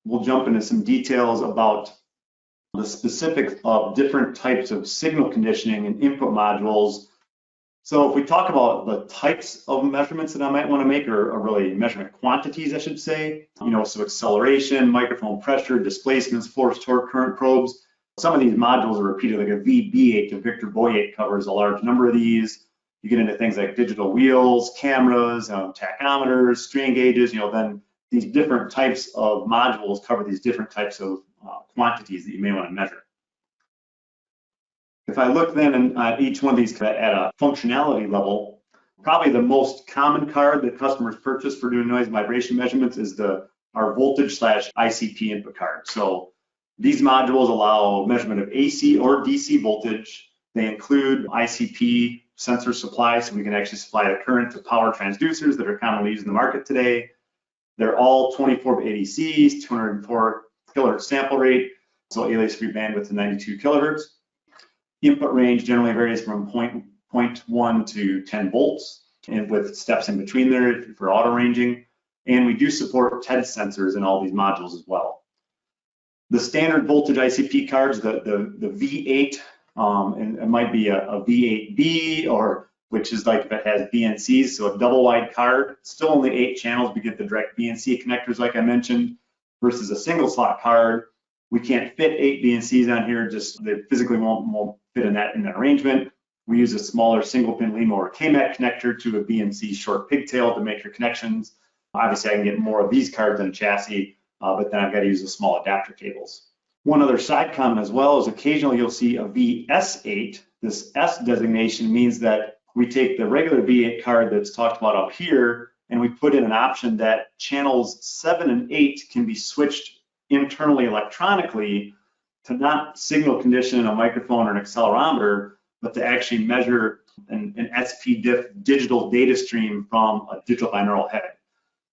we'll jump into some details about the specifics of different types of signal conditioning and input modules. So if we talk about the types of measurements that I might want to make, or really measurement quantities, I should say, so acceleration, microphone pressure, displacements, force, torque, current probes. Some of these modules are repeated, like a VB8 to Victor Boy8 covers a large number of these. You get into things like digital wheels, cameras, tachometers, strain gauges, then these different types of modules cover these different types of quantities that you may want to measure. If I look then at each one of these at a functionality level, probably the most common card that customers purchase for doing noise and vibration measurements is our voltage/ICP input card. So these modules allow measurement of AC or DC voltage. They include ICP sensor supply, so we can actually supply the current to power transducers that are commonly used in the market today. They're all 24-bit ADCs, 204 kilohertz sample rate, so alias free bandwidth to 92 kilohertz. Input range generally varies from 0.1 to 10 volts, and with steps in between there for auto ranging. And we do support TED sensors in all these modules as well. The standard voltage ICP cards, the V8, and it might be a V8B, or which is like if it has BNCs, so a double wide card, still only 8 channels. We get the direct BNC connectors like I mentioned, versus a single slot card. We can't fit 8 BNCs on here, just they physically won't fit in that arrangement. We use a smaller single pin LEMO or KMAT connector to a BNC short pigtail to make your connections. Obviously I can get more of these cards on a chassis, but then I've got to use the small adapter cables. One other side comment as well is occasionally you'll see a VS8. This S designation means that we take the regular V8 card that's talked about up here and we put in an option that channels 7 and 8 can be switched internally electronically to not signal condition a microphone or an accelerometer, but to actually measure an SPDIF digital data stream from a digital binaural head.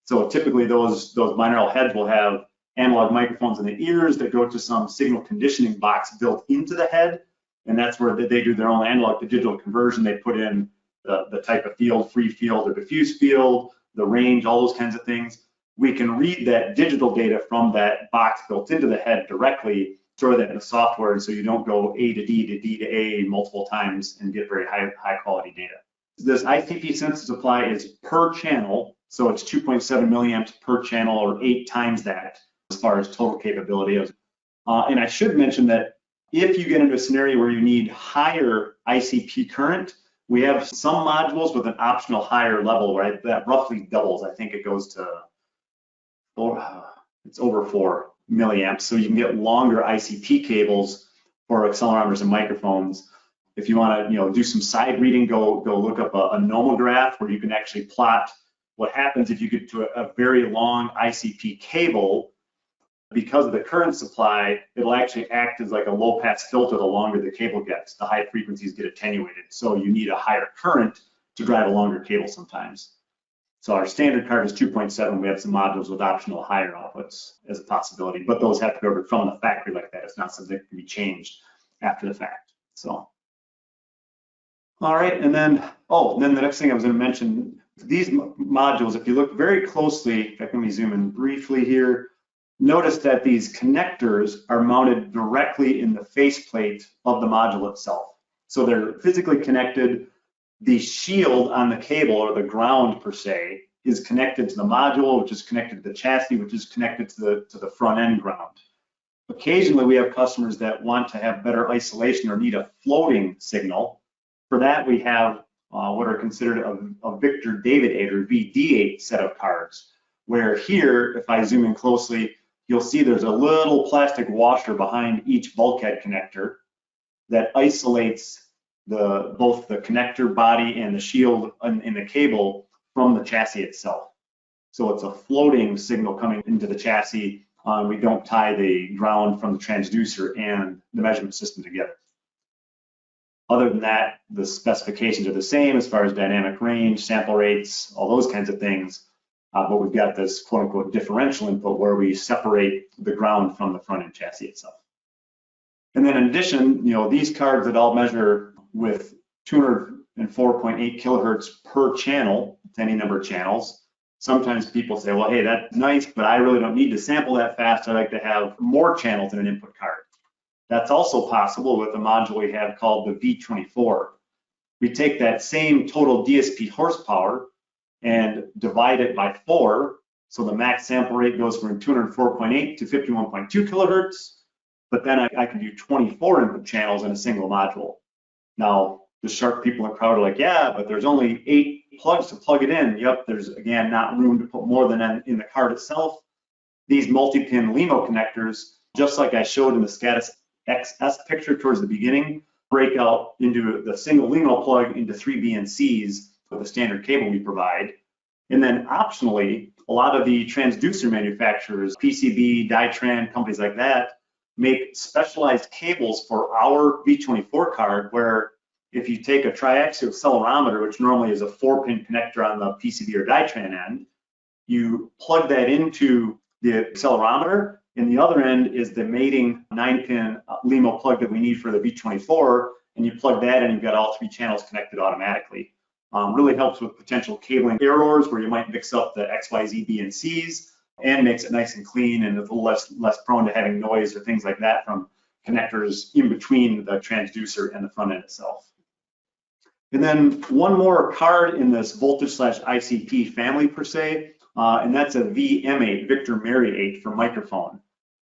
So typically those binaural heads will have analog microphones in the ears that go to some signal conditioning box built into the head, and that's where they do their own analog to digital conversion. They put in the type of field, free field or diffuse field, the range, all those kinds of things. We can read that digital data from that box built into the head directly, store that in the software, so you don't go A to D to D to A multiple times and get very high quality data. This ICP sensor supply is per channel, so it's 2.7 milliamps per channel, or 8 times that as far as total capability. And I should mention that if you get into a scenario where you need higher ICP current, we have some modules with an optional higher level, right? That roughly doubles. I think it goes to, it's over 4 milliamps. So you can get longer ICP cables for accelerometers and microphones. If you want to, do some side reading, go look up a nomograph where you can actually plot what happens if you get to a very long ICP cable. Because of the current supply, it'll actually act as like a low pass filter the longer the cable gets. The high frequencies get attenuated. So you need a higher current to drive a longer cable sometimes. So our standard card is 2.7. We have some modules with optional higher outputs as a possibility, but those have to be ordered from the factory like that. It's not something that can be changed after the fact. So, all right, and then the next thing I was going to mention, these modules, if you look very closely, in fact, let me zoom in briefly here. Notice that these connectors are mounted directly in the faceplate of the module itself. So they're physically connected. The shield on the cable, or the ground per se, is connected to the module, which is connected to the chassis, which is connected to the front end ground. Occasionally we have customers that want to have better isolation or need a floating signal. For that we have what are considered a Victor David 8 or VD8 set of cards, where here, if I zoom in closely, you'll see there's a little plastic washer behind each bulkhead connector that isolates both the connector body and the shield in the cable from the chassis itself. So it's a floating signal coming into the chassis. We don't tie the ground from the transducer and the measurement system together. Other than that, the specifications are the same as far as dynamic range, sample rates, all those kinds of things. But we've got this quote unquote differential input where we separate the ground from the front end chassis itself. And then in addition, these cards that all measure with 204.8 kilohertz per channel, to any number of channels. Sometimes people say, well, hey, that's nice, but I really don't need to sample that fast. I like to have more channels in an input card. That's also possible with a module we have called the V24. We take that same total DSP horsepower and divide it by 4. So the max sample rate goes from 204.8 to 51.2 kilohertz, but then I can do 24 input channels in a single module. Now, the sharp people in the crowd are like, yeah, but there's only 8 plugs to plug it in. Yep, there's, again, not room to put more than in the card itself. These multi-pin LEMO connectors, just like I showed in the Scatus XS picture towards the beginning, break out into the single LEMO plug into 3 BNCs with the standard cable we provide. And then optionally, a lot of the transducer manufacturers, PCB, Dytran, companies like that, make specialized cables for our V24 card, where if you take a triaxial accelerometer, which normally is a 4-pin connector on the PCB or Dytran end, you plug that into the accelerometer, and the other end is the mating 9-pin LEMO plug that we need for the V24, and you plug that in, you've got all 3 channels connected automatically. Really helps with potential cabling errors where you might mix up the XYZ BNCs, and makes it nice and clean and a little less prone to having noise or things like that from connectors in between the transducer and the front end itself. And then one more card in this voltage/ICP family per se, and that's a VM8, Victor Mary 8 for microphone.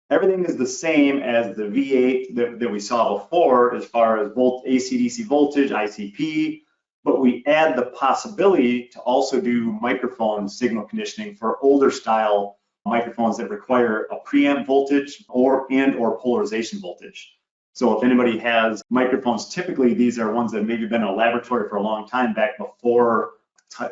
Everything is the same as the V8 that we saw before as far as AC/DC voltage, ICP, but we add the possibility to also do microphone signal conditioning for older style microphones that require a preamp voltage or polarization voltage. So if anybody has microphones, typically these are ones that maybe been in a laboratory for a long time back before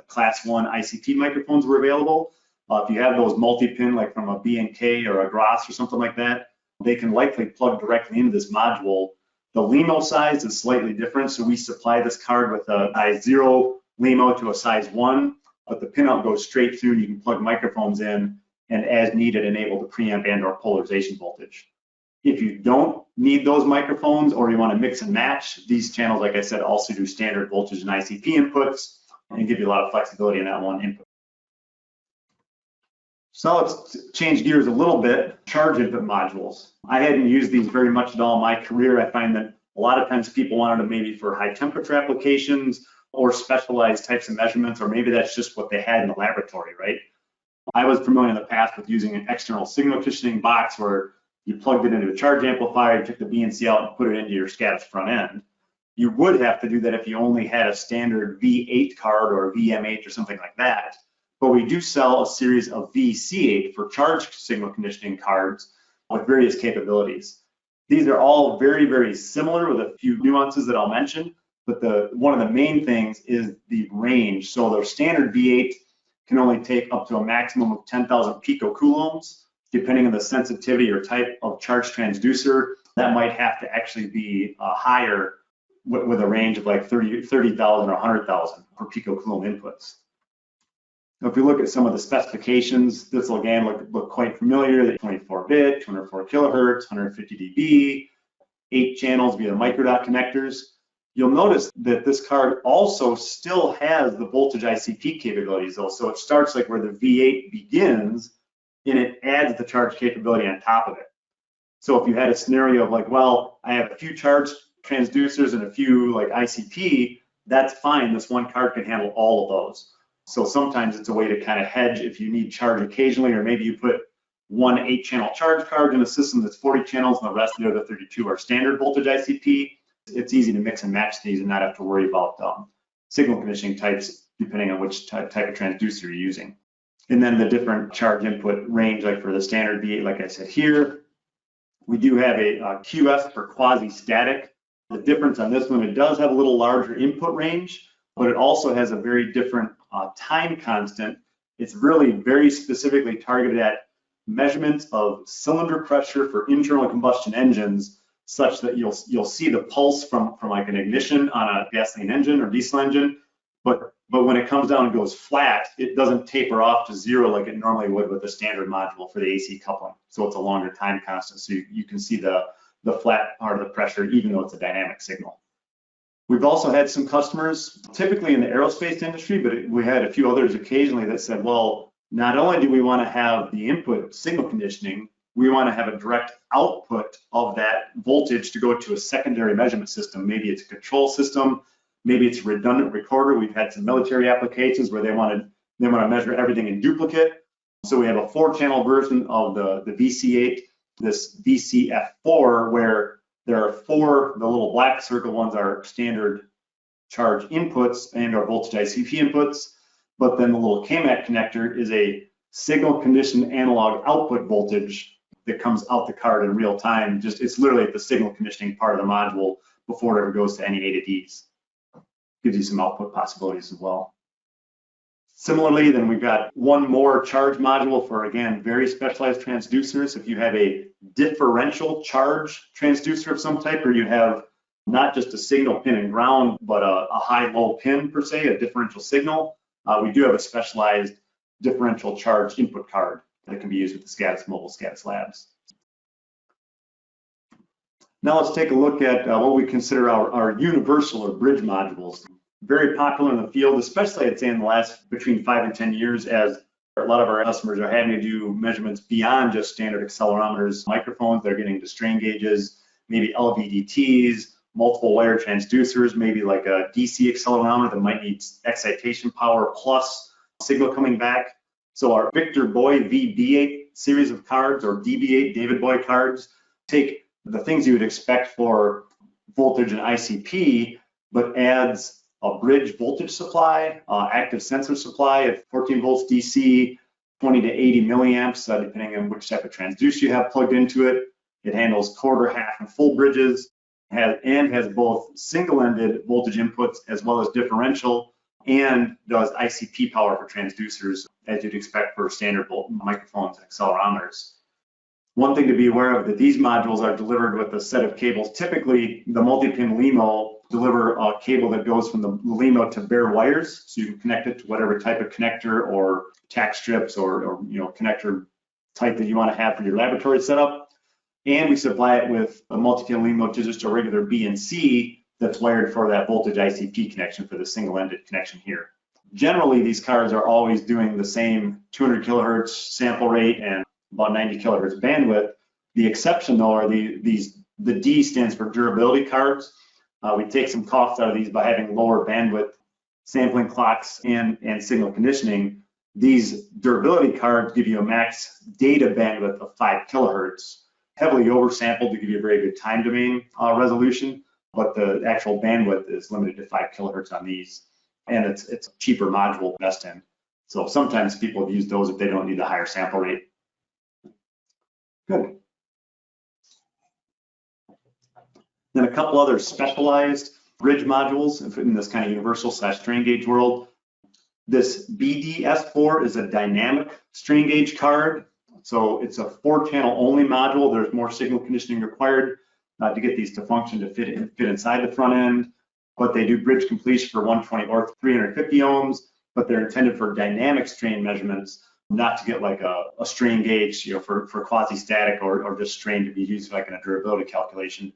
class 1 ICP microphones were available. If you have those multi-pin, like from a B&K or a Gross or something like that, they can likely plug directly into this module. The LEMO size is slightly different, so we supply this card with a size 0 LEMO to a size 1, but the pinout goes straight through and you can plug microphones in and as needed enable the preamp and or polarization voltage. If you don't need those microphones or you want to mix and match, these channels, like I said, also do standard voltage and ICP inputs and give you a lot of flexibility in that one input. So let's change gears a little bit. Charge input modules. I hadn't used these very much at all in my career. I find that a lot of times people wanted them maybe for high temperature applications or specialized types of measurements, or maybe that's just what they had in the laboratory, right? I was familiar in the past with using an external signal conditioning box where you plugged it into a charge amplifier, you took the BNC out and put it into your Scatus front end. You would have to do that if you only had a standard V8 card or a VM8 or something like that. But we do sell a series of VC8 for charge signal conditioning cards with various capabilities. These are all very, very similar with a few nuances that I'll mention, but one of the main things is the range. So their standard V8 can only take up to a maximum of 10,000 picocoulombs. Depending on the sensitivity or type of charge transducer, that might have to actually be higher with a range of like 30,000 or 100,000 per picocoulomb inputs. If we look at some of the specifications, this will again look quite familiar. The 24-bit, 204 kilohertz, 150 dB, 8 channels via microdot connectors. You'll notice that this card also still has the voltage ICP capabilities though. So it starts like where the V8 begins and it adds the charge capability on top of it. So if you had a scenario of like, well, I have a few charge transducers and a few like ICP, that's fine. This one card can handle all of those. So sometimes it's a way to kind of hedge if you need charge occasionally, or maybe you put one 8-channel charge card in a system that's 40 channels and the rest of the other 32 are standard voltage ICP. It's easy to mix and match these and not have to worry about signal conditioning types depending on which type of transducer you're using. And then the different charge input range, like for the standard V8, like I said here, we do have a QS for quasi-static. The difference on this one, it does have a little larger input range, but it also has a very different time constant. It's really very specifically targeted at measurements of cylinder pressure for internal combustion engines, such that you'll see the pulse from like an ignition on a gasoline engine or diesel engine, but when it comes down and goes flat, it doesn't taper off to 0 like it normally would with a standard module for the AC coupling. So it's a longer time constant, so you can see the flat part of the pressure even though it's a dynamic signal. We've also had some customers, typically in the aerospace industry, but we had a few others occasionally that said, well, not only do we want to have the input signal conditioning, we want to have a direct output of that voltage to go to a secondary measurement system. Maybe it's a control system, maybe it's a redundant recorder. We've had some military applications where they want to measure everything in duplicate. So we have a 4-channel version of the VC8, this VCF4, where there are 4, the little black circle ones are standard charge inputs and our voltage ICP inputs, but then the little KMAC connector is a signal conditioned analog output voltage that comes out the card in real time. It's literally the signal conditioning part of the module before it ever goes to any A to Ds. Gives you some output possibilities as well. Similarly, then we've got one more charge module for, again, very specialized transducers. If you have a differential charge transducer of some type, or you have not just a signal pin and ground, but a high-low pin per se, a differential signal, we do have a specialized differential charge input card that can be used with the Scatus Mobile, Scatus Labs. Now let's take a look at what we consider our universal or bridge modules. Very popular in the field, especially I'd say in the last between 5 and 10 years, as a lot of our customers are having to do measurements beyond just standard accelerometers, microphones. They're getting to strain gauges, maybe LVDTs, multiple wire transducers, maybe like a DC accelerometer that might need excitation power plus signal coming back. So our Victor Boy VB8 series of cards, or DB8 David Boy cards, take the things you would expect for voltage and ICP, but adds a bridge voltage supply, active sensor supply at 14 volts DC, 20 to 80 milliamps, depending on which type of transducer you have plugged into it. It handles quarter, half, and full bridges, has both single-ended voltage inputs as well as differential, and does ICP power for transducers, as you'd expect for standard microphones and accelerometers. One thing to be aware of, that these modules are delivered with a set of cables. Typically, the multi-pin LEMO deliver a cable that goes from the LEMO to bare wires, so you can connect it to whatever type of connector or tack strips or connector type that you want to have for your laboratory setup. And we supply it with a multi-pin LEMO to just a regular BNC that's wired for that voltage ICP connection for the single-ended connection here. Generally, these cards are always doing the same 200 kilohertz sample rate and about 90 kilohertz bandwidth. The exception, though, are the D stands for durability cards. We take some cost out of these by having lower bandwidth sampling clocks and signal conditioning. These durability cards give you a max data bandwidth of 5 kilohertz, heavily oversampled to give you a very good time domain resolution, but the actual bandwidth is limited to 5 kilohertz on these, and it's a cheaper module to invest in. So sometimes people have used those if they don't need the higher sample rate. Good. Then a couple other specialized bridge modules in this kind of universal / strain gauge world. This BDS4 is a dynamic strain gauge card. So it's a 4-channel only module. There's more signal conditioning required to get these to function to fit inside the front end. But they do bridge completion for 120 or 350 ohms, but they're intended for dynamic strain measurements, not to get like a strain gauge, for quasi-static or just strain to be used like in a durability calculation.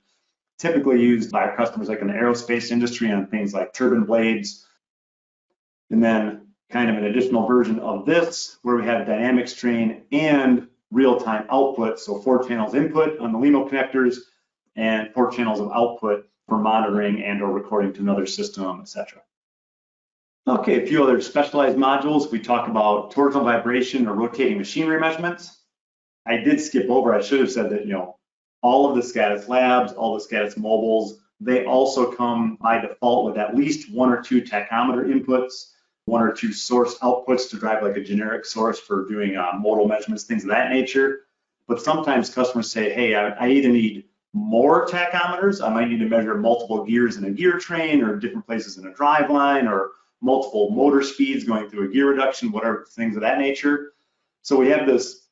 Typically used by our customers like in the aerospace industry on things like turbine blades. And then kind of an additional version of this where we have dynamic strain and real-time output. So 4 channels input on the LEMO connectors and 4 channels of output for monitoring and or recording to another system, etc. Okay, a few other specialized modules. We talk about torsional vibration or rotating machinery measurements. I did skip over, I should have said that, all of the Scatus Labs, all the Scatus Mobiles, they also come by default with at least 1 or 2 tachometer inputs, 1 or 2 source outputs to drive like a generic source for doing modal measurements, things of that nature. But sometimes customers say, hey, I either need more tachometers, I might need to measure multiple gears in a gear train or different places in a drive line or multiple motor speeds going through a gear reduction, whatever, things of that nature. So we have this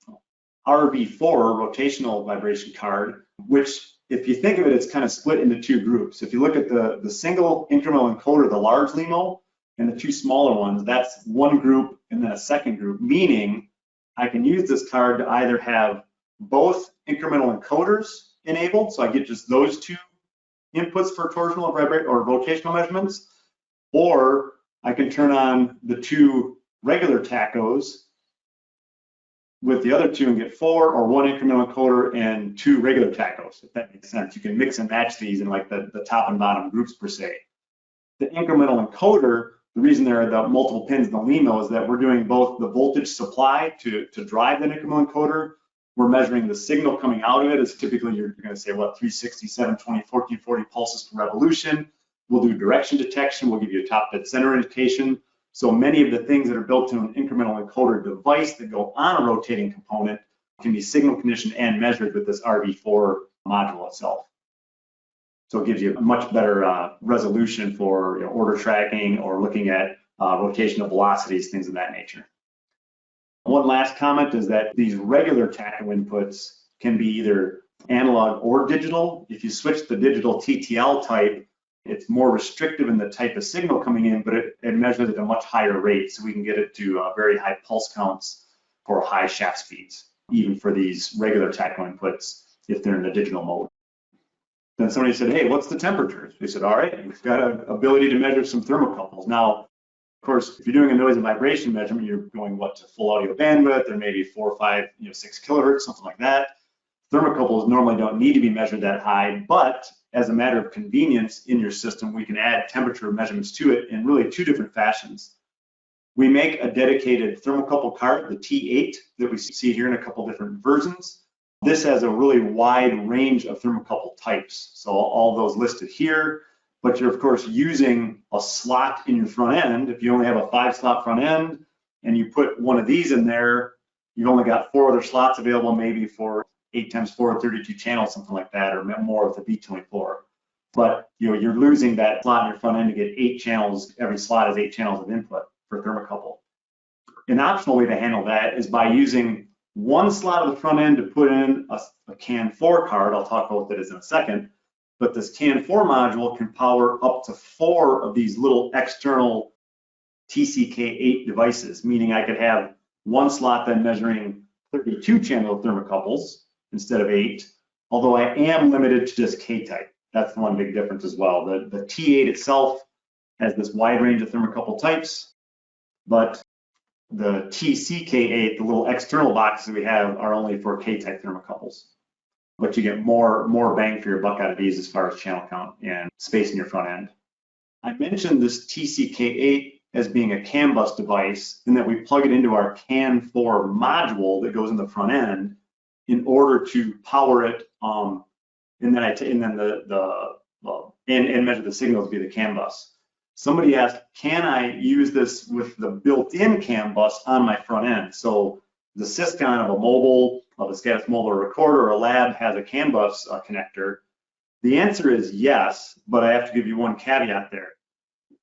RV4, rotational vibration card, which if you think of it, it's kind of split into 2 groups. If you look at the single incremental encoder, the large LEMO, and the 2 smaller ones, that's one group and then a second group, meaning I can use this card to either have both incremental encoders enabled, so I get just those 2 inputs for torsional or rotational measurements, or I can turn on the 2 regular tachos with the other two and get 4, or 1 incremental encoder and 2 regular tachos, if that makes sense. You can mix and match these in like the top and bottom groups per se. The incremental encoder, the reason there are the multiple pins in the LEMO is that we're doing both the voltage supply to drive that incremental encoder. We're measuring the signal coming out of it. It's typically, you're going to say, what, 360, 720, 1440 pulses per revolution. We'll do direction detection. We'll give you a top dead center indication. So many of the things that are built into an incremental encoder device that go on a rotating component can be signal conditioned and measured with this RV4 module itself. So it gives you a much better resolution for order tracking or looking at rotational velocities, things of that nature. One last comment is that these regular tacho inputs can be either analog or digital. If you switch the digital TTL type, it's more restrictive in the type of signal coming in, but it measures at a much higher rate, so we can get it to very high pulse counts for high shaft speeds, even for these regular tacho inputs if they're in the digital mode. Then somebody said, hey, what's the temperature? We said, all right, we've got an ability to measure some thermocouples. Now, of course, if you're doing a noise and vibration measurement, you're going, what, to full audio bandwidth, or maybe 4, 5, 6 kilohertz, something like that. Thermocouples normally don't need to be measured that high, but as a matter of convenience in your system, we can add temperature measurements to it in really 2 different fashions. We make a dedicated thermocouple card, the T8, that we see here in a couple different versions. This has a really wide range of thermocouple types, so all those listed here, but you're of course using a slot in your front end. If you only have a 5-slot front end and you put one of these in there, you've only got 4 other slots available, maybe for 8x4, 32 channels, something like that, or more with the B24. But you're losing that slot in your front end to get 8 channels. Every slot has 8 channels of input for thermocouple. An optional way to handle that is by using one slot of the front end to put in a CAN 4 card. I'll talk about what that is in a second. But this CAN 4 module can power up to 4 of these little external TCK8 devices, meaning I could have one slot then measuring 32 channel thermocouples instead of 8, although I am limited to just K-type. That's the one big difference as well. The T8 itself has this wide range of thermocouple types, but the TCK8, the little external boxes we have, are only for K-type thermocouples. But you get more bang for your buck out of these as far as channel count and space in your front end. I mentioned this TCK8 as being a CAN bus device, in that we plug it into our CAN 4 module that goes in the front end in order to power it, and measure the signals via the CAN bus. Somebody asked, can I use this with the built-in CAN bus on my front end? So the Syscon of a mobile, of a Scatus mobile recorder or a lab has a CAN bus connector. The answer is yes, but I have to give you one caveat there.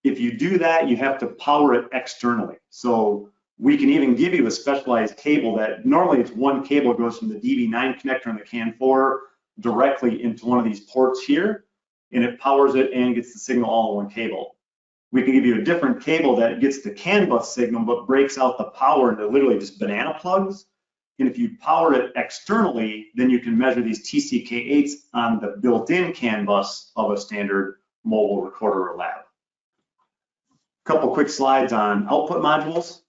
If you do that, you have to power it externally. So we can even give you a specialized cable that normally it's one cable goes from the DB9 connector on the CAN 4 directly into one of these ports here, and it powers it and gets the signal all in one cable. We can give you a different cable that gets the CAN bus signal but breaks out the power into literally just banana plugs. And if you power it externally, then you can measure these TCK8s on the built-in CAN bus of a standard mobile recorder or lab. A couple quick slides on output modules.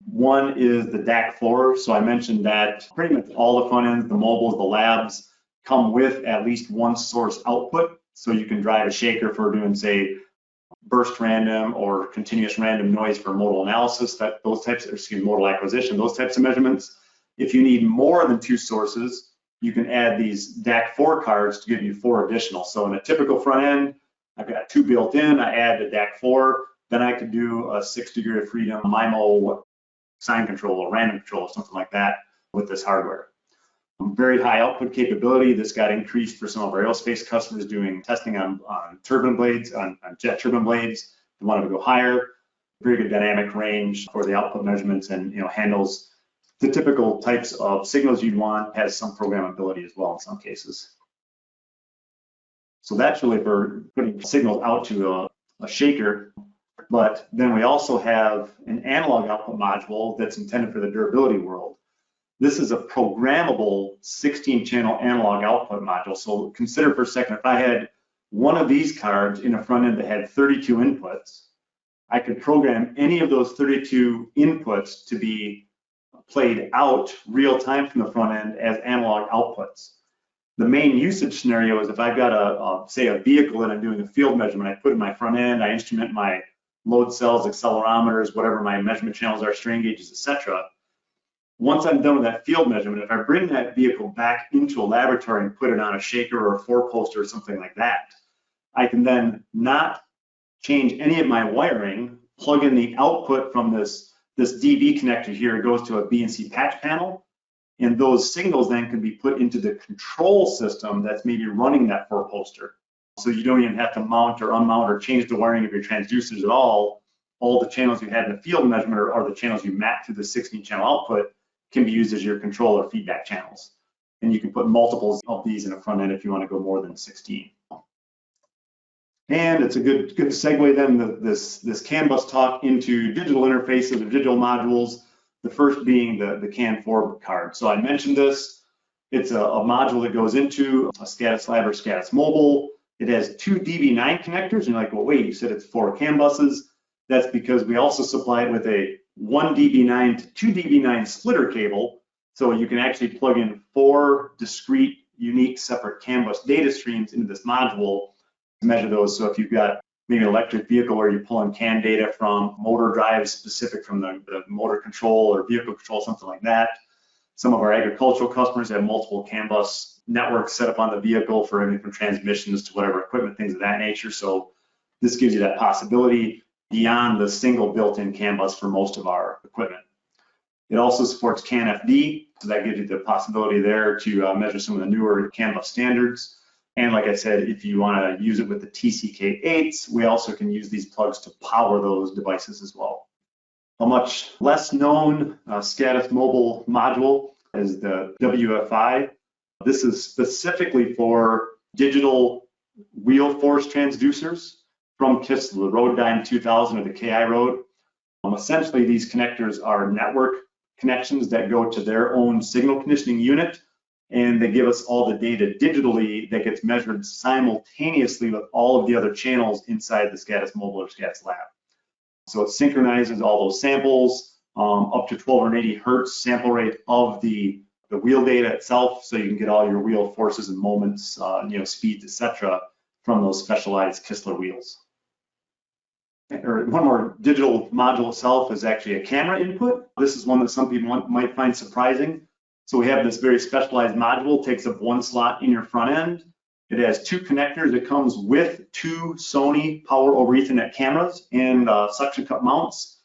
One is the DAC4. So I mentioned that pretty much all the front ends, the mobiles, the labs, come with at least one source output. So you can drive a shaker for doing, say, burst random or continuous random noise for modal analysis, modal acquisition, those types of measurements. If you need more than 2 sources, you can add these DAC4 cards to give you 4 additional. So in a typical front end, I've got 2 built in, I add a DAC4, then I could do a 6 degree of freedom MIMO sign control or random control or something like that with this hardware. Very high output capability. This got increased for some of our aerospace customers doing testing on turbine blades, on jet turbine blades. They wanted to go higher. Very good dynamic range for the output measurements, and handles the typical types of signals you'd want, has some programmability as well in some cases. So that's really for putting signals out to a shaker. But then we also have an analog output module that's intended for the durability world. This is a programmable 16-channel analog output module. So consider for a second, if I had one of these cards in a front end that had 32 inputs, I could program any of those 32 inputs to be played out real time from the front end as analog outputs. The main usage scenario is if I've got say a vehicle that I'm doing a field measurement, I put in my front end, I instrument my load cells, accelerometers, whatever my measurement channels are, strain gauges, etc. Once I'm done with that field measurement, if I bring that vehicle back into a laboratory and put it on a shaker or a 4-poster or something like that, I can then not change any of my wiring, plug in the output from this DV connector here, it goes to a BNC patch panel, and those signals then can be put into the control system that's maybe running that 4-poster. So you don't even have to mount or unmount or change the wiring of your transducers at all. All the channels you had in the field measurement or the channels you map to the 16-channel output can be used as your control or feedback channels. And you can put multiples of these in a front end if you want to go more than 16. And it's a good segue then, this CAN bus talk into digital interfaces or digital modules, the first being the CAN4 card. So I mentioned this, it's a module that goes into a SCADAS Lab or SCADAS Mobile. It has 2 DB9 connectors, and you're like, well, wait, you said it's 4 CAN buses. That's because we also supply it with a 1 DB9 to 2 DB9 splitter cable, so you can actually plug in 4 discrete, unique, separate CAN bus data streams into this module to measure those. So if you've got maybe an electric vehicle where you're pulling CAN data from motor drives specific from the motor control or vehicle control, something like that. Some of our agricultural customers have multiple CAN bus networks set up on the vehicle for everything from transmissions to whatever equipment, things of that nature. So this gives you that possibility beyond the single built-in CAN bus for most of our equipment. It also supports CAN-FD, so that gives you the possibility there to measure some of the newer CAN bus standards. And like I said, if you want to use it with the TCK8s, we also can use these plugs to power those devices as well. A much less known SCADAS mobile module is the WFI. This is specifically for digital wheel force transducers from Kistler, the Roaddyne 2000 or the KI Road. Essentially, these connectors are network connections that go to their own signal conditioning unit, and they give us all the data digitally that gets measured simultaneously with all of the other channels inside the SCADAS Mobile or SCADAS Lab. So it synchronizes all those samples up to 1280 hertz sample rate of the wheel data itself, so you can get all your wheel forces and moments, speeds, etc., from those specialized Kistler wheels. Or one more digital module itself is actually a camera input. This is one that some people might find surprising. So we have this very specialized module, takes up 1 slot in your front end. It has 2 connectors. It comes with 2 Sony Power over Ethernet cameras and suction cup mounts.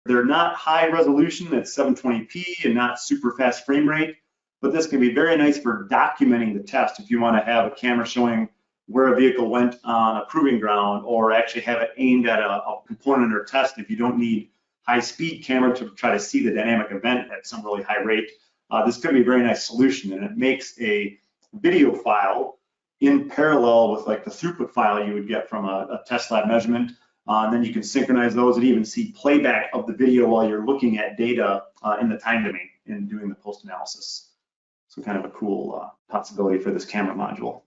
They're not high resolution, it's 720p and not super fast frame rate, but this can be very nice for documenting the test if you want to have a camera showing where a vehicle went on a proving ground, or actually have it aimed at a component or test if you don't need high-speed camera to try to see the dynamic event at some really high rate. This could be a very nice solution, and it makes a video file in parallel with like the throughput file you would get from a test lab measurement. And then you can synchronize those and even see playback of the video while you're looking at data in the time domain and doing the post-analysis. So kind of a cool possibility for this camera module.